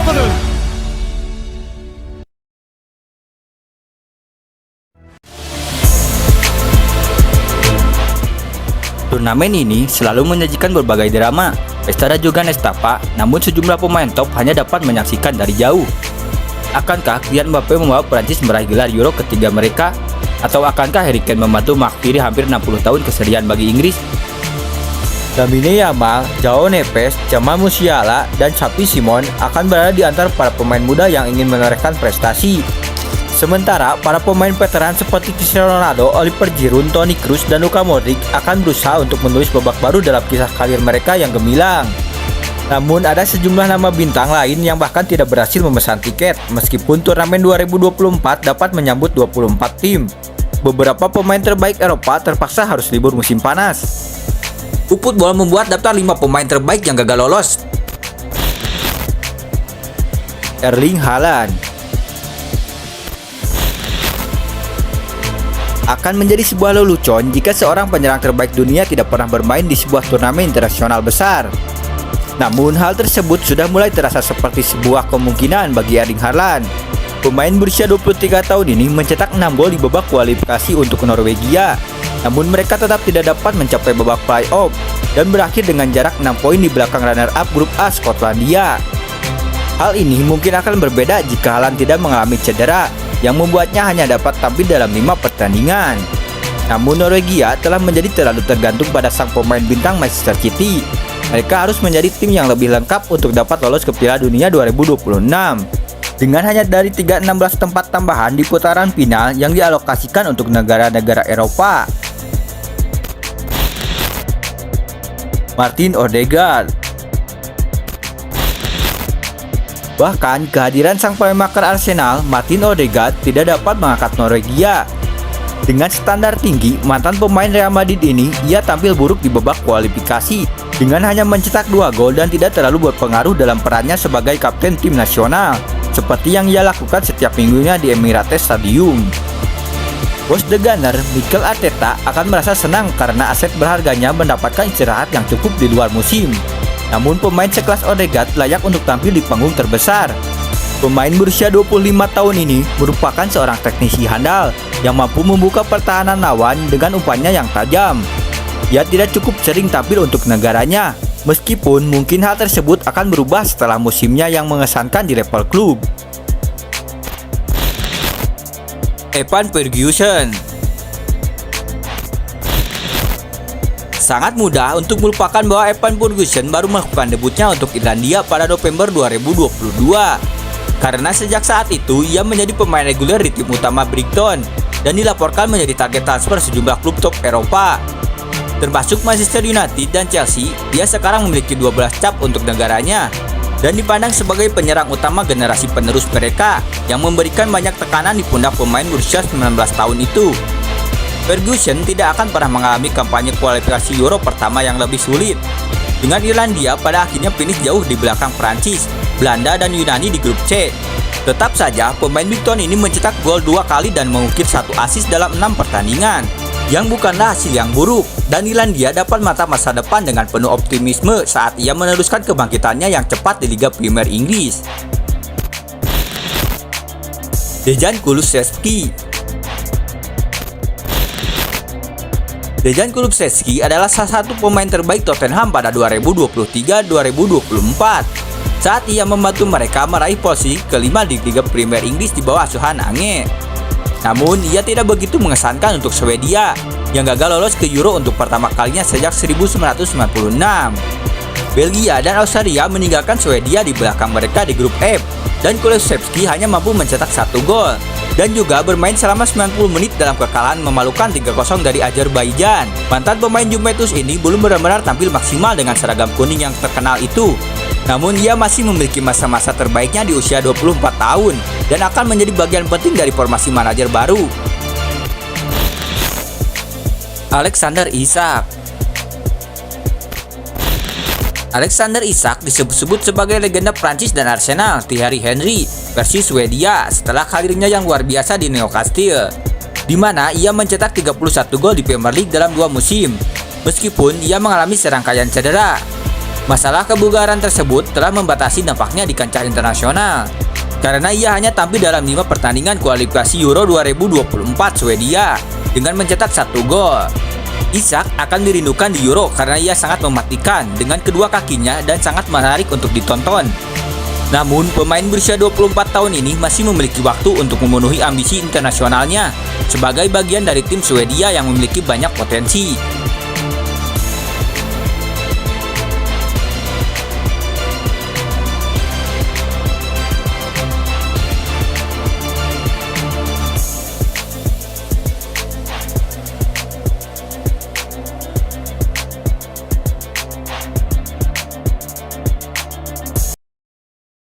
confident. Turnamen ini selalu menyajikan berbagai drama, pesta dan juga nestapa, namun sejumlah pemain top hanya dapat menyaksikan dari jauh. Akankah Kylian Mbappe membawa Prancis meraih gelar Euro ketiga mereka? Atau akankah Harry Kane membantu mengakhiri hampir 60 tahun kesedihan bagi Inggris? Lamine Yamal, Joao Neves, Jamal Musiala, dan Xavi Simons akan berada di antara para pemain muda yang ingin menorehkan prestasi. Sementara para pemain veteran seperti Cristiano Ronaldo, Oliver Giroud, Toni Kroos, dan Luka Modric akan berusaha untuk menulis babak baru dalam kisah karir mereka yang gemilang. Namun ada sejumlah nama bintang lain yang bahkan tidak berhasil memesan tiket meskipun turnamen 2024 dapat menyambut 24 tim. Beberapa pemain terbaik Eropa terpaksa harus libur musim panas. eFootball membuat daftar 5 pemain terbaik yang gagal lolos. Erling Haaland akan menjadi sebuah lelucon jika seorang penyerang terbaik dunia tidak pernah bermain di sebuah turnamen internasional besar. Namun hal tersebut sudah mulai terasa seperti sebuah kemungkinan bagi Erling Haaland. Pemain berusia 23 tahun ini mencetak 6 gol di babak kualifikasi untuk Norwegia. Namun mereka tetap tidak dapat mencapai babak playoff dan berakhir dengan jarak 6 poin di belakang runner-up grup A Skotlandia. Hal ini mungkin akan berbeda jika Haaland tidak mengalami cedera yang membuatnya hanya dapat tampil dalam 5 pertandingan. Namun Norwegia telah menjadi terlalu tergantung pada sang pemain bintang Manchester City. Mereka harus menjadi tim yang lebih lengkap untuk dapat lolos ke Piala Dunia 2026. Dengan hanya dari 16 tempat tambahan di putaran final yang dialokasikan untuk negara-negara Eropa. Martin Odegaard. Bahkan kehadiran sang playmaker Arsenal, Martin Odegaard, tidak dapat mengangkat Norwegia. Dengan standar tinggi, mantan pemain Real Madrid ini, ia tampil buruk di babak kualifikasi dengan hanya mencetak 2 gol dan tidak terlalu berpengaruh dalam perannya sebagai kapten tim nasional, seperti yang ia lakukan setiap minggunya di Emirates Stadium. Bos The Gunner, Mikel Arteta, akan merasa senang karena aset berharganya mendapatkan istirahat yang cukup di luar musim. Namun pemain sekelas Odegaard layak untuk tampil di panggung terbesar. Pemain berusia 25 tahun ini merupakan seorang teknisi handal yang mampu membuka pertahanan lawan dengan umpannya yang tajam. Ia tidak cukup sering tampil untuk negaranya, meskipun mungkin hal tersebut akan berubah setelah musimnya yang mengesankan di level klub. Evan Ferguson. Sangat mudah untuk melupakan bahwa Evan Ferguson baru melakukan debutnya untuk Irlandia pada November 2022. Karena sejak saat itu ia menjadi pemain reguler di tim utama Brighton dan dilaporkan menjadi target transfer sejumlah klub top Eropa. Termasuk Manchester United dan Chelsea, dia sekarang memiliki 12 cap untuk negaranya dan dipandang sebagai penyerang utama generasi penerus mereka yang memberikan banyak tekanan di pundak pemain berusia 19 tahun itu. Ferguson tidak akan pernah mengalami kampanye kualifikasi Euro pertama yang lebih sulit. Dengan Irlandia pada akhirnya finish jauh di belakang Prancis, Belanda, dan Yunani di grup C. Tetap saja, pemain Brighton ini mencetak gol 2 kali dan mengukir 1 assist dalam 6 pertandingan, yang bukanlah hasil yang buruk, dan Irlandia dapat menatap masa depan dengan penuh optimisme saat ia meneruskan kebangkitannya yang cepat di Liga Premier Inggris. Dejan Kulusevski. Dejan Kulusevski adalah salah satu pemain terbaik Tottenham pada 2023-2024 saat ia membantu mereka meraih posisi kelima di Liga Premier Inggris di bawah asuhan Ange. Namun ia tidak begitu mengesankan untuk Swedia yang gagal lolos ke Euro untuk pertama kalinya sejak 1996. Belgia dan Australia meninggalkan Swedia di belakang mereka di grup F dan Kulusevski hanya mampu mencetak 1 gol dan juga bermain selama 90 menit dalam kekalahan memalukan 3-0 dari Azerbaijan. Mantan pemain Juventus ini belum benar-benar tampil maksimal dengan seragam kuning yang terkenal itu. Namun ia masih memiliki masa-masa terbaiknya di usia 24 tahun dan akan menjadi bagian penting dari formasi manajer baru. Alexander Isak. Alexander Isak disebut-sebut sebagai legenda Prancis dan Arsenal Thierry Henry versi Swedia setelah karirnya yang luar biasa di Newcastle, di mana ia mencetak 31 gol di Premier League dalam 2 musim, meskipun ia mengalami serangkaian cedera. Masalah kebugaran tersebut telah membatasi dampaknya di kancah internasional, karena ia hanya tampil dalam 5 pertandingan kualifikasi Euro 2024 Swedia dengan mencetak 1 gol. Isak akan dirindukan di Euro karena ia sangat mematikan dengan kedua kakinya dan sangat menarik untuk ditonton. Namun, pemain berusia 24 tahun ini masih memiliki waktu untuk memenuhi ambisi internasionalnya sebagai bagian dari tim Swedia yang memiliki banyak potensi.